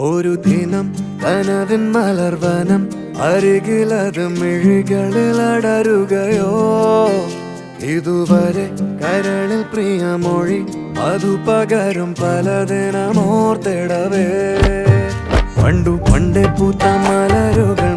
ഒരു ദിനം കനവിൻ മലർവനം അരികിലത് മിഴികളിൽ അടരുകയോ ഇതുവരെ കരളിൽ പ്രിയമൊഴി അതു പകരും പലതിനമോർത്തിടവേ പണ്ടു പണ്ടേ പൂത്ത മലരുകൾ